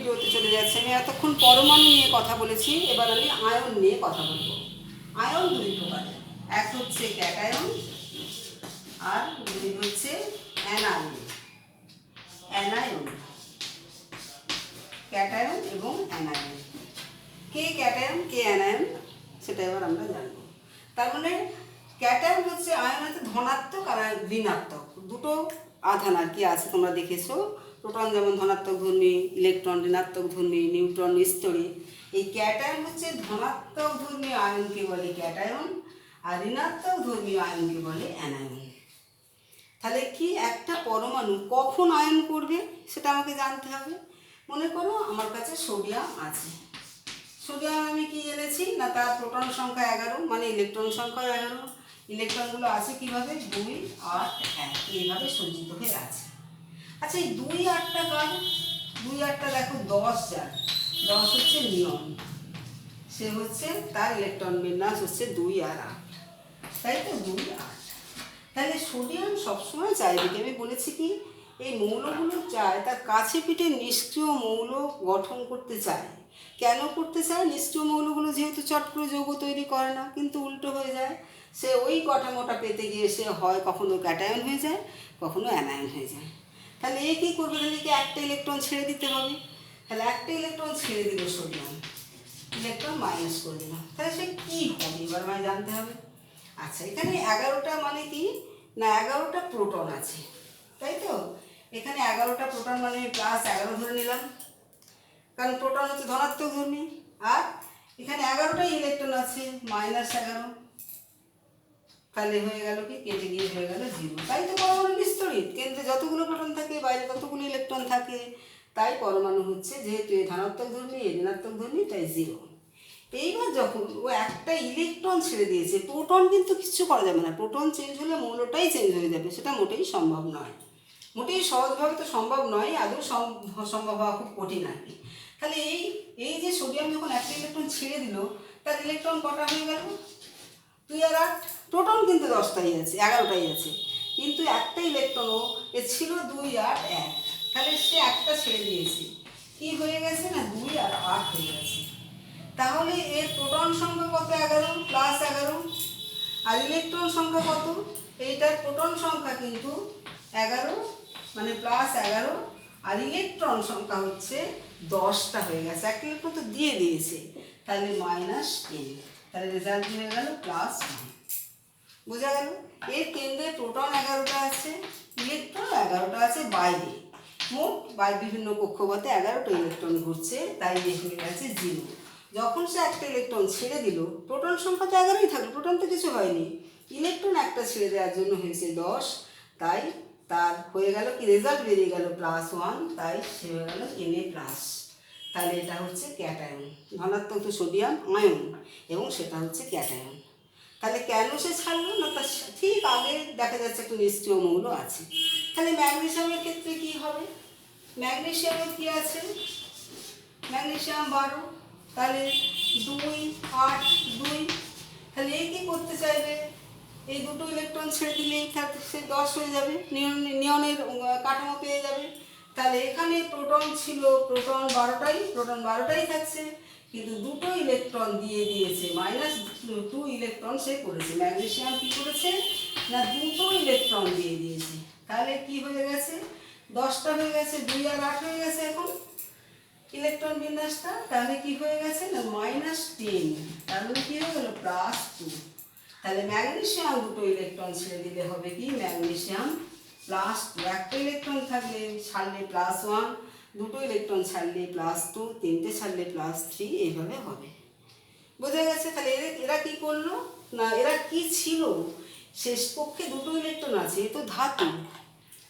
ভিডিওতে চলে যাচ্ছে। আমি এতক্ষণ পরমাণু নিয়ে কথা বলেছি, এবার আমি আয়ন নিয়ে কথা বলবো। আয়ন দুই প্রকারের, এক হচ্ছে ক্যাটায়ন আর দুই হচ্ছে অ্যানায়ন। অ্যানায়ন, ক্যাটায়ন এবং অ্যানায়ন। কে ক্যাটায়ন কে অ্যানায়ন সেটা এবার আমরা জানবো। তার মানে ক্যাটায়ন হচ্ছে, আয়ন হচ্ছে ধনাত্মক আর ঋণাত্মক দুটো আধান আর কি আছে, তোমরা দেখেছো। প্রোটন যেমন ধনাত্মক ধর্মী, ইলেকট্রন ঋণাত্মক ধর্মী, নিউট্রন স্তরী। এই ক্যাটায়ন হচ্ছে ধনাত্মক ধর্মী আয়নকে বলে ক্যাটায়ন, আর ঋণাত্মক ধর্মী আয়নকে বলে অ্যানায়ন। তাহলে কি একটা পরমাণু কখন আয়ন করবে সেটা আমাকে জানতে হবে। মনে করো আমার কাছে সোডিয়াম আছে। সোডিয়াম আমি কি জেনেছি না, তার প্রোটন সংখ্যা 11, মানে ইলেকট্রন সংখ্যা 11। ইলেকট্রনগুলো আছে কিভাবে, 2, 8, 1 এইভাবে সজ্জিত হয়ে আছে। আচ্ছা, এই 2, 8টা কার? 2, 8টা দেখো 10 যার, 10 হচ্ছে নিয়ন, সে হচ্ছে তার ইলেকট্রন বিন্যাস হচ্ছে 2 আর 8, তাই তো 2, 8। তাহলে সোডিয়াম সবসময় চারিদিকে, আমি বলেছি কি এই মৌলগুলো চায় তার কাছে পিঠে নিষ্ক্রিয় মৌল গঠন করতে চায়। কেন করতে চায়? নিষ্ক্রিয় মৌলগুলো যেহেতু চট করে যৌগ তৈরি করে না, কিন্তু উল্টো হয়ে যায়। সে ওই কাঠামোটা পেতে গিয়ে সে হয় কখনো ক্যাটায়ন হয়ে যায়, কখনো অ্যানায়ন হয়ে যায়। তাহলে এ কী করবে? তাহলে কি একটা ইলেকট্রন ছেড়ে দিতে হবে। তাহলে একটা ইলেকট্রন ছেড়ে দিল সোডিয়াম, ইলেকট্রন মাইনাস করে দিল, তাহলে সে কী হবে এবার আমায় জানতে হবে। আচ্ছা, এখানে 11টা মানে কি না, 11টা প্রোটন আছে, তাই তো। এখানে 11টা প্রোটন মানে +11 ধরে নিলাম, কারণ প্রোটন হচ্ছে ধনাত্মক ধর্মী। আর এখানে 11টাই ইলেকট্রন আছে, -11। তাহলে হয়ে গেল কি, কেটে গিয়ে হয়ে গেল 0। তাই তো পরমাণু বিস্তরিত, কেন্দ্রে যতগুলো প্রোটন থাকে বাইরে ততগুলো ইলেকট্রন থাকে। তাই পরমাণু হচ্ছে, যেহেতু এ ধনাত্মক ধর্মী এ ঋণাত্মক ধর্মী, তাই 0। এইবার যখন ও একটা ইলেকট্রন ছেড়ে দিয়েছে, প্রোটন কিন্তু কিচ্ছু করা যাবে না। প্রোটন চেঞ্জ হলে মৌলটাই চেঞ্জ হয়ে যাবে, সেটা মোটেই সম্ভব নয়। মোটেই সহজভাবে তো সম্ভব নয়, আদৌ সম্ভব হওয়া খুব কঠিন আর কি। তাহলে এই যে সোডিয়াম যখন একটা ইলেকট্রন ছেড়ে দিল, তার ইলেকট্রন কটা হয়ে গেল? 2 আর 8। প্রোটন কিন্তু 10টাই আছে, 11টাই আছে, কিন্তু একটা ইলেকট্রনও এ ছিল 2 আর 1। তাহলে সে একটা ছেড়ে দিয়েছে, কি হয়ে গেছে না 2 আর 8 হয়ে গেছে। তাহলে এর প্রোটন সংখ্যা কত? 11, +11। আর ইলেকট্রন সংখ্যা কত? এইটার প্রোটন সংখ্যা কিন্তু 11, মানে +11, আর ইলেকট্রন সংখ্যা হচ্ছে 10টা হয়ে গেছে। একটা ইলেকট্রন তো দিয়ে দিয়েছে, তাহলে -10। তাহলে রেজাল্ট হয়ে গেল +1। বোঝা গেল? এর কেন্দ্রে প্রোটন 11টা আছে, ইলেকট্রন 11টা আছে বাইরে। মোট বিভিন্ন কক্ষপথে 11টা ইলেকট্রন ঘুরছে, তাই হয়ে গেছে 0। যখন সে একটা ইলেকট্রন ছেড়ে দিল, প্রোটন সংখ্যা তো 11ই থাকলো, প্রোটন তো কিছু হয়নি। ইলেকট্রন একটা ছেড়ে দেওয়ার জন্য হয়েছে 10, তাই তার হয়ে গেল কি, রেজাল্ট বেরিয়ে গেল +1, তাই সে হয়ে গেল Na+। তাহলে এটা হচ্ছে ক্যাটায়ন, ধনাত্মক তো সোডিয়াম আয়ন, এবং সেটা হচ্ছে ক্যাটায়ন। তাহলে কেন সে ছাড়লো না, তার ঠিক আগে দেখা যাচ্ছে একটা নিষ্ক্রিয় মৌল আছে। তাহলে ম্যাগনেসিয়ামের ক্ষেত্রে কি হবে? ম্যাগনেসিয়ামের কি আছে? ম্যাগনেসিয়াম 12, তাহলে 2, 8, 2। তাহলে এই কী করতে চাইবে? এই দুটো ইলেকট্রন ছেড়ে দিলেই সে 10 হয়ে যাবে, নিয়নের কাঠামো পেয়ে যাবে। তাহলে এখানে প্রোটন ছিল, প্রোটন 12টাই থাকছে, কিন্তু দুটো ইলেকট্রন দিয়ে দিয়েছে, -2 ইলেকট্রন সে করেছে। ম্যাগনেসিয়াম কি করেছে না, দুটো ইলেকট্রন দিয়ে দিয়েছে। তাহলে কি হয়ে গেছে, 10টা হয়ে গেছে, 2 আর 8 হয়ে গেছে এখন ইলেকট্রন বিন্যাসটা। তাহলে কি হয়ে গেছে না -10, তাহলে কি হয়ে গেল +2। তাহলে ম্যাগনেসিয়াম দুটো ইলেকট্রন ছেড়ে দিলে হবে কি, ম্যাগনেসিয়াম +2। একটা ইলেকট্রন থাকলে ছাড়লে +1, দুটো ইলেকট্রন ছাড়লে +2, তিনটে ছাড়লে +3, এইভাবে হবে। বোঝা গেছে? তাহলে এরা কি করলো না, এরা কি ছিল, শেষ পক্ষে দুটো ইলেকট্রন আছে, এ তো ধাতু।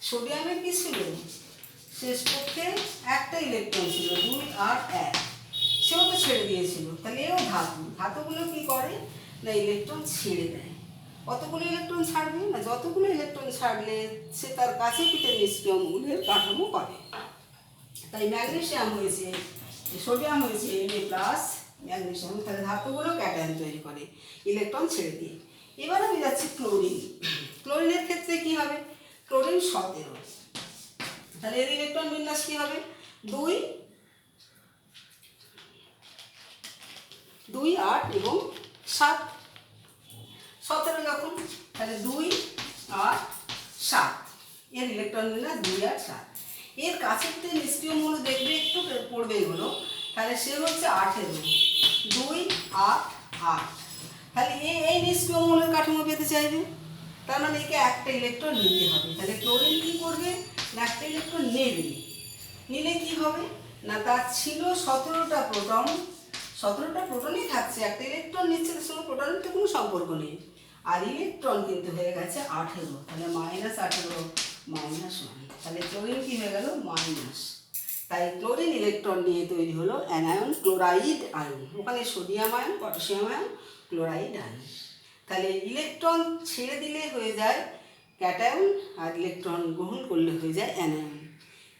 সোডিয়ামের কি ছিল, শেষ পক্ষে একটা ইলেকট্রন ছিল, 2 আর 1, সেও তো ছেড়ে দিয়েছিল। তাহলে এও ধাতু। ধাতুগুলো কি করে না, ইলেকট্রন ছেড়ে দেয়। কতগুলো ইলেকট্রন ছাড়বে না, যতগুলো ইলেকট্রন ছাড়লে সে তার কাছে পিঠে নিষ্ক্রিয় মৌলের কাঠামো পাবে। তাই ম্যাগনেসিয়াম হয়েছে, সোডিয়াম হয়েছে Na+, ম্যাগনেসিয়াম। তাহলে ধাতুগুলো ক্যাটায়ন তৈরি করে ইলেকট্রন ছেড়ে দিয়ে। এবার আমি যাচ্ছি ক্লোরিন। ক্লোরিনের ক্ষেত্রে কি হবে, ক্লোরিন 17। তাহলে এর ইলেকট্রন বিন্যাস কি হবে, 2, 2 8 এবং 7 17 যখন তাহলে 2 8 7 এর ইলেকট্রন বিন্যাস 2 8 7 এর কাছের থেকে নিষ্ক্রিয় মৌল দেখবে একটু পড়বে এগুলো তাহলে সে হচ্ছে 18 2 8 8 তাহলে এই নিষ্ক্রিয় মৌলের কাঠামো পেতে চাইবে তার মানে একে একটা ইলেকট্রন নিতে হবে তাহলে ক্লোরিন কী করবে না একটা ইলেকট্রন নেবে নিলে কি হবে না তার ছিল 17টা প্রোটন 17টা প্রোটনই থাকছে একটা ইলেকট্রন নিচ্ছে তার সঙ্গে প্রোটনের তো কোনো সম্পর্ক নেই আর ইলেকট্রন কিন্তু হয়ে গেছে 18 তাহলে -18 -1 তাহলে ক্লোরিন কি হয়ে গেল মাইনাস তাই ক্লোরিন ইলেকট্রন নিয়ে তৈরি হলো অ্যানায়ন ক্লোরাইড আয়ন ওখানে sodium ion potassium ion chloride ion তাহলে ইলেকট্রন ছেড়ে দিলে হয়ে যায় ক্যাটায়ন আর ইলেকট্রন গ্রহণ করলে হয়ে যায় অ্যানায়ন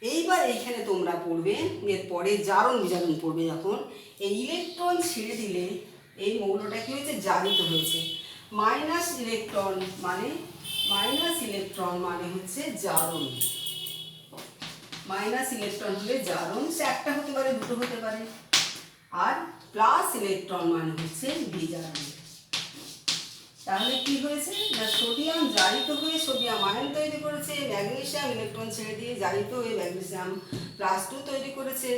এইবার এইখানে তোমরা পড়বে এরপরে জারণ বিজারণ পড়বে যখন এই ইলেকট্রন ছেড়ে দিলে এই মৌলটা কি হয়েছে জারিত হয়েছে মাইনাস ইলেকট্রন মানে হচ্ছে জারণ মাইনাস ইলেকট্রন হলে জারণ সে একটা হতে পারে দুটো হতে পারে আর প্লাস ইলেকট্রন মানে হচ্ছে বিজারণ তাহলে কি হয়েছে না সোডিয়াম জারিত হয়ে সোডিয়াম আয়ন তৈরি করেছে ম্যাগনেসিয়াম ইলেকট্রন ছেড়ে দিয়ে জারিত হয়ে ম্যাগনেসিয়াম +2 তৈরি করেছে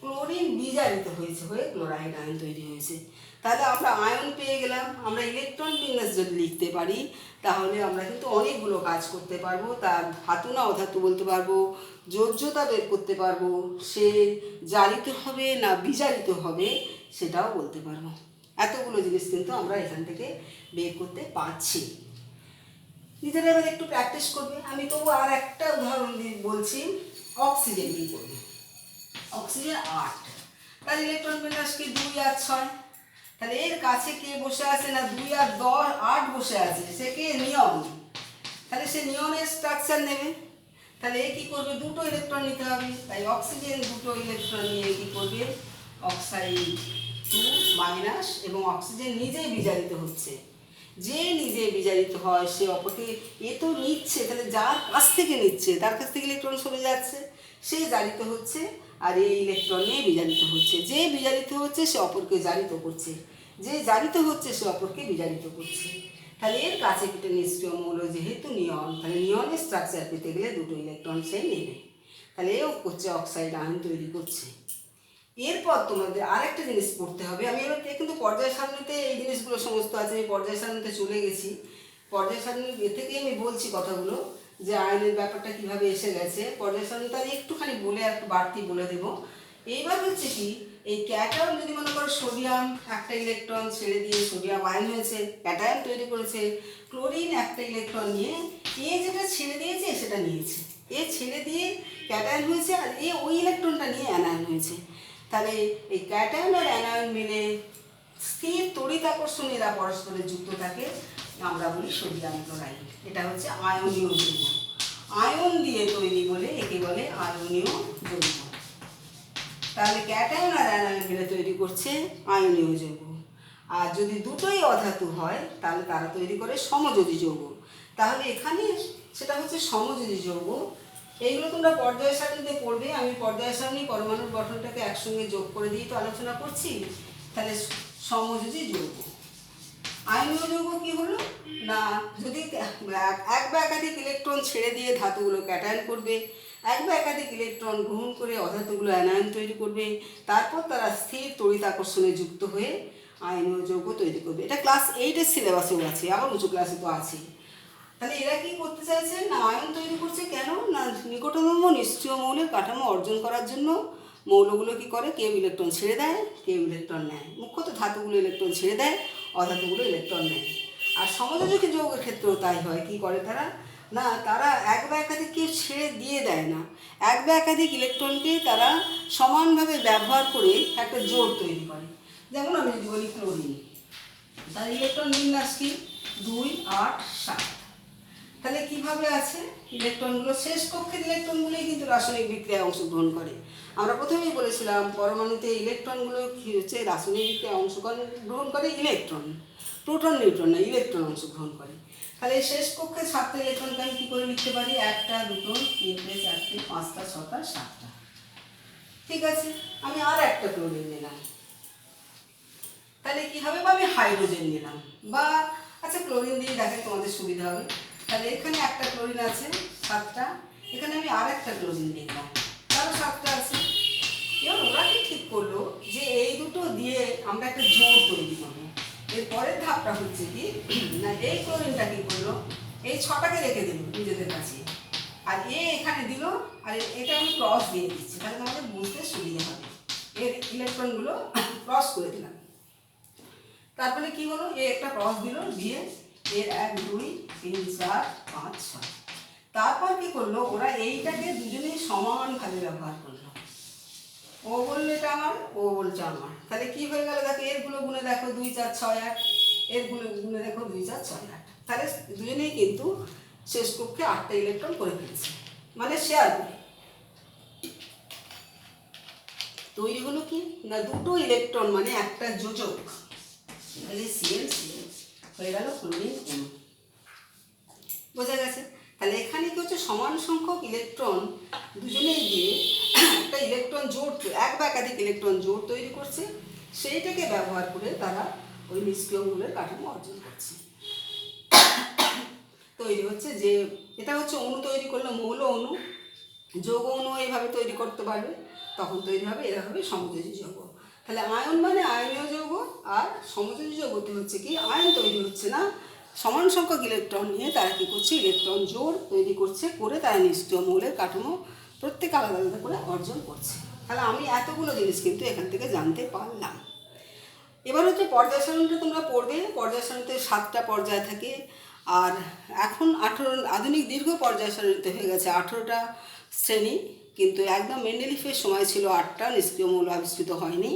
ক্লোরিন বিজারিত হয়েছে হয়ে ক্লোরাইড আয়ন তৈরি হয়েছে তাহলে আমরা আয়ন পেয়ে গেলাম আমরা ইলেকট্রন বিন্যাস যদি লিখতে পারি তাহলে আমরা কিন্তু অনেকগুলো কাজ করতে পারবো তার ধাতু না অধাতু বলতে পারবো যোজ্যতা বের করতে পারবো সে জারিত হবে না বিজারিত হবে সেটাও বলতে পারবো এতগুলো জিনিস কিন্তু আমরা এখান থেকে বের করতে পারছি নিজেরা এবার একটু প্র্যাকটিস করবে আমি তবু আর একটা উদাহরণ দিয়ে বলছি অক্সিজেন কী করবে অক্সিজেন 8 তার ইলেকট্রন বিন্যাস কি 2 আর 6 তাহলে এর কাছে কে বসে আছে না 2 আর 10 8 বসে আছে সে কে নিয়ন তাহলে সে নিয়নের স্ট্রাকচার নেবে তাহলে এ কী করবে দুটো ইলেকট্রন নিতে হবে তাই অক্সিজেন দুটো ইলেকট্রন নিয়ে কী করবে অক্সাইড 2 মাইনাস এবং অক্সিজেন নিজেই বিজারিত হচ্ছে যে নিজে বিজারিত হয় সে অপরকে এ তো নিচ্ছে তাহলে যার কাছ থেকে নিচ্ছে তার কাছ থেকে ইলেকট্রন সরে যাচ্ছে সে জারিত হচ্ছে আর এই ইলেকট্রন নিয়ে বিজারিত হচ্ছে যে বিজারিত হচ্ছে সে অপরকে জারিত করছে যে জারিত হচ্ছে সে অপরকে বিজারিত করছে তাহলে এর কাছে একটা নিষ্ক্রিয় মৌল যেহেতু নিয়ন তাহলে নিয়নের স্ট্রাকচার পেতে গেলে দুটো ইলেকট্রন সে নেবে তাহলে এও করছে অক্সাইড আয়ন তৈরি করছে এরপর তোমাদের আরেকটা জিনিস পড়তে হবে আমি এবার কিন্তু পর্যায় সারণীতে এই জিনিসগুলো সমস্ত আছে আমি পর্যায় সারণীতে চলে গেছি পর্যায় সারণী থেকেই আমি বলছি কথাগুলো যে আয়নের ব্যাপারটা কীভাবে এসে গেছে পর্যায় সারণীতে আমি একটুখানি বলে একটু বাড়তি বলে দেবো এইবার হচ্ছে কি এই ক্যাটায়ন যদি মনে করো সোডিয়াম একটা ইলেকট্রন ছেড়ে দিয়ে সোডিয়াম আয়ন হয়েছে ক্যাটায়ন তৈরি করেছে ক্লোরিন একটা ইলেকট্রন নিয়ে এ যেটা ছেড়ে দিয়েছে সেটা নিয়েছে এ ছেড়ে দিয়ে ক্যাটায়ন হয়েছে আর এ ওই ইলেকট্রনটা নিয়ে অ্যানায়ন হয়েছে তাহলে এই ক্যাটায়ন আর অ্যানায়ন মিলে স্থির তড়িৎ আকর্ষণ এরা পরস্পরের যুক্ত থাকে আমরা বলি সোডিয়াম ক্লোরাইড এটা হচ্ছে আয়নীয় যৌগ আয়ন দিয়ে তৈরি বলে একে বলে আয়নীয় যৌগ তাহলে ক্যাটায়ন আর অ্যানায়ন মিলে তৈরি করছে আয়নীয় যৌগ আর যদি দুটোই অধাতু হয় তাহলে তারা তৈরি করে সমযোজী যৌগ তাহলে এখানে সেটা হচ্ছে সমযোজী যৌগ এইগুলো তোমরা পর্যায় সারণীতে পড়বে আমি পর্যায় সারণী পরমাণুর গঠনটাকে একসঙ্গে যোগ করে দিয়ে তো আলোচনা করছি তাহলে সমযোজী যৌগ আয়নীয় যৌগ কী হলো না যদি এক বা একাধিক ইলেকট্রন ছেড়ে দিয়ে ধাতুগুলো ক্যাটায়ন করবে এক বা একাধিক ইলেকট্রন গ্রহণ করে অধাতুগুলো অ্যানায়ন তৈরি করবে তারপর তারা স্থির তড়িৎ আকর্ষণে যুক্ত হয়ে আয়নীয় যৌগ তৈরি করবে এটা ক্লাস 8-এর সিলেবাসেও আছে আবার উঁচু ক্লাসে তো আছে তাহলে এরা কি করতে চাইছে না আয়ন তৈরি করছে কেন না নিকটতম নিষ্ক্রিয় মৌলের কাঠামো অর্জন করার জন্য মৌলগুলো কি করে কেউ ইলেকট্রন ছেড়ে দেয় কেউ ইলেকট্রন নেয় মুখ্যত ধাতুগুলো ইলেকট্রন ছেড়ে দেয় অধাতুগুলো ইলেকট্রন নেয় আর সমযোজী যৌগের ক্ষেত্রেও তাই হয় কি করে তারা না তারা এক বা একাধিককে ছেড়ে দিয়ে দেয় না এক বা একাধিক ইলেকট্রনকে তারা সমানভাবে ব্যবহার করে একটা জোড় তৈরি করে যেমন আমি যদি বলি ক্লোরিন তার ইলেকট্রন বিন্যাস কি 2 8 7 তাহলে কীভাবে আছে ইলেকট্রনগুলো শেষ কক্ষের ইলেকট্রনগুলোই কিন্তু রাসায়নিক বিক্রিয়ায় অংশগ্রহণ করে আমরা প্রথমেই বলেছিলাম পরমাণুতে ইলেকট্রনগুলো কী হচ্ছে রাসায়নিক বিক্রিয়ায় অংশগ্রহণ করে ইলেকট্রন প্রোটন নিউট্রন না ইলেকট্রন অংশগ্রহণ করে তাহলে শেষ কক্ষে 7টা ইলেকট্রনকে আমি কী করে লিখতে পারি 1 2 3 4 5 6 7টা ঠিক আছে আমি আর একটা ক্লোরিন নিলাম তাহলে কী হবে, বা আমি হাইড্রোজেন নিলাম, বা আচ্ছা ক্লোরিন দিয়ে দেখাই তোমাদের সুবিধা হবে। তাহলে এখানে একটা ক্লোরিন আছে 7টা, এখানে আমি আর একটা ক্লোরিন দিলাম, তারও 7টা আছে। এবার ওরা কি ঠিক করলো যে এই দুটো দিয়ে আমরা একটা জোড় তৈরি করবো। এর পরের ধাপটা হচ্ছে কি না, এই ক্লোরিনটা কি করলো, এই 6টাকে রেখে দিল নিজেদের কাছে, আর এখানে দিল, আর এটা আমি ক্রস দিয়ে দিচ্ছি, তাহলে তোমাদের বুঝতে সুবিধা হবে। এর ইলেকট্রনগুলো ক্রস করে দিলাম। তারপরে কি হলো, একটা ক্রস দিল, দিয়ে এর 1 2 3 4 5 6। তারপর কি করলো, ওরা এইটাকে দুজনেই সমানভাবে ব্যবহার করলো। ও বললো এটা আমার, ও বলছে আমার। তাহলে কি হয়ে গেল দেখো, এরগুলো গুনে দেখো 2 4 6 8, এরগুলো গুনে দেখো 2 4 6 8। তাহলে দুজনেই কিন্তু শেষ কক্ষে 8টা ইলেকট্রন করে ফেলেছে, মানে শেয়ার করে। তৈরি হলো কি না, দুটো ইলেকট্রন মানে একটা যোজক। তাহলে CN হয়ে গেল ক্লোরিন অণু। বোঝা গেছে? তাহলে এখানে কি হচ্ছে, সমান সংখ্যক ইলেকট্রন দুজনেই দিয়ে একটা ইলেকট্রন জোড়, এক বা একাধিক ইলেকট্রন জোড় তৈরি করছে, সেইটাকে ব্যবহার করে তারা ওই নিষ্ক্রিয় মৌলের কাঠামো অর্জন করছে। তৈরি হচ্ছে যে এটা হচ্ছে অণু তৈরি করলে মৌল অণু, যৌগ অণু এইভাবে তৈরি করতে পারবে, তখন তৈরি হবে, এরা হবে সমযোজী যৌগ। তাহলে আয়ন মানে আয়নীয় যৌগ, আর সমযোজী যৌগটি হচ্ছে কি, আয়ন তৈরি হচ্ছে না, সমান সংখ্যক ইলেকট্রন নিয়ে তারা কী করছে, ইলেকট্রন জোড় তৈরি করছে, করে তারা নিষ্ক্রিয় মৌলের কাঠামো প্রত্যেক আলাদা আলাদা করে অর্জন করছে। তাহলে আমি এতগুলো জিনিস কিন্তু এখান থেকে জানতে পারলাম। এবার হচ্ছে পর্যায় সারণীটা তোমরা পড়বে। পর্যায় সারণীতে 7টা পর্যায় থাকে, আর এখন আধুনিক দীর্ঘ পর্যায় সারণীতে হয়ে গেছে 18টা শ্রেণী, কিন্তু একদম মেন্ডেলিফের সময় ছিল 8টা, নিষ্ক্রিয় মৌল আবিষ্কৃত হয়নি।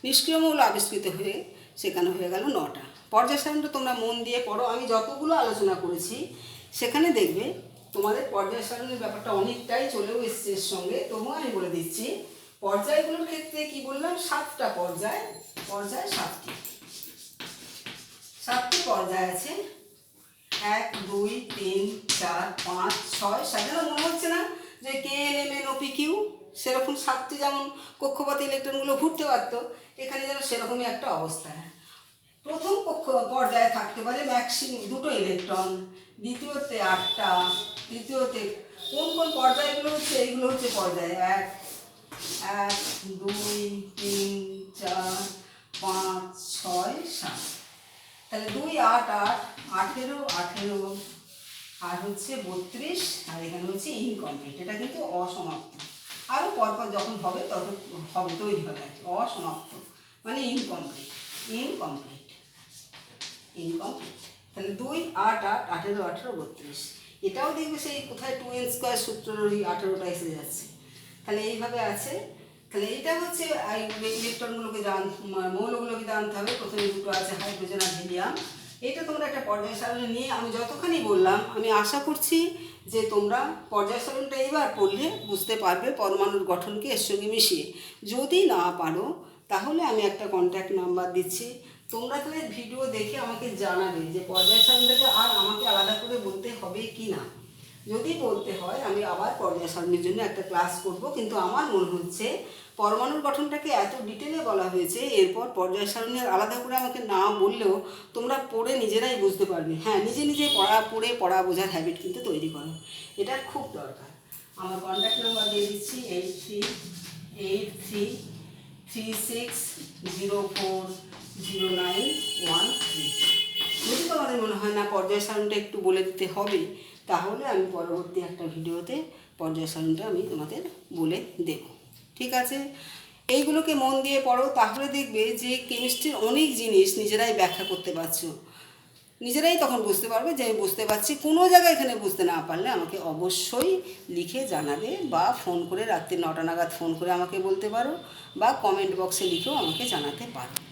নিষ্ক্রিয় মৌল আবিষ্কৃত হয়ে সেখানে হয়ে গেল 9টা। পর্যায় সারণীটা তোমরা মন দিয়ে পড়ো, আমি যতগুলো আলোচনা করেছি সেখানে দেখবে তোমাদের পর্যায় সারণীর ব্যাপারটা অনেকটাই চলেও এসছে এর সঙ্গে। তবুও আমি বলে দিচ্ছি, পর্যায়গুলোর ক্ষেত্রে কি বললাম, 7টা পর্যায়, পর্যায় 7টি পর্যায় আছে, 1 2 3 4 5 6 7। মনে হচ্ছে না যে KLMNOPQ সেরকম 7টি যেমন কক্ষপথে ইলেকট্রনগুলো ঘুরতে পারতো, এখানে যেন সেরকমই একটা অবস্থা। প্রথম পর্যায়ে থাকতে পারে ম্যাক্সিমাম 2টো ইলেকট্রন, দ্বিতীয়তে 8টা, তৃতীয়তে কোন কোন পর্যায়গুলো হচ্ছে, এইগুলো হচ্ছে পর্যায় 1 2 3 4 5 6 7। তাহলে 2 8 8 18 18, আর হচ্ছে 32, আর এখানে হচ্ছে ইনকমপ্লিট, এটা কিন্তু অসমাপ্ত। আরও পরপর যখন হবে তখন হবে, তৈরি হবে আর কি। অসমাপ্ত মানে ইনকমপ্লিট, ইনকমপ্লিট, ইনকমপ্লিট। তাহলে 2 8 8 18 18 32, এটাও দেখবে সেই কোথায় 2n² সূত্রের ওই 18টা এসে যাচ্ছে। তাহলে এইভাবে আছে। তাহলে এইটা হচ্ছে ইলেকট্রনগুলোকে মৌলগুলোকে জানতে হবে। প্রথমে দুটো আছে হাইড্রোজেন আর হিলিয়াম। এটা তোমরা একটা পর্যায় সারণী নিয়ে আমি যতখানি বললাম, আমি আশা করছি যে তোমরা পর্যায় সারণীটা এইবার পড়লে বুঝতে পারবে পরমাণুর গঠনকে এর সঙ্গে মিশিয়ে। যদি না পারো তাহলে আমি একটা কন্ট্যাক্ট নাম্বার দিচ্ছি, তোমরা তাহলে ভিডিও দেখে আমাকে জানাবে যে পর্যায় সারণীটাকে আর আমাকে আলাদা করে বলতে হবে কি না। যদি বলতে হয় আমি আবার পর্যায় সারণীর জন্য একটা ক্লাস করব, কিন্তু আমার মনে হচ্ছে পরমাণুর গঠনটাকে এত ডিটেলে বলা হয়েছে, এরপর পর্যায় সারণী আলাদা করে আমাকে না বললেও তোমরা পড়ে নিজেরাই বুঝতে পারবে। হ্যাঁ, নিজে নিজে পড়ে পড়া বোঝার হ্যাবিট কিন্তু তৈরি করো, এটা খুব দরকার। আমার কন্ট্যাক্ট নাম্বার দিয়ে দিচ্ছি 838336040913। যদি তোমাদের মনে হয় না পর্যায় সারণীটা একটু বলে দিতে হবে, তাহলে আমি পরবর্তী একটা ভিডিওতে পর্যায় সারণীটা আমি তোমাদের বলে দেব। ঠিক আছে, এইগুলোকে মন দিয়ে পড়ো, তাহলে দেখবে যে কেমিস্ট্রির অনেক জিনিস নিজেরাই ব্যাখ্যা করতে পারছো, নিজেরাই তখন বুঝতে পারবে যে আমি বুঝতে পারছি। কোনো জায়গায় এখানে বুঝতে না পারলে আমাকে অবশ্যই লিখে জানাবে, বা ফোন করে রাত্রি 9টা নাগাদ ফোন করে আমাকে বলতে পারো, বা কমেন্ট বক্সে লিখেও আমাকে জানাতে পারো।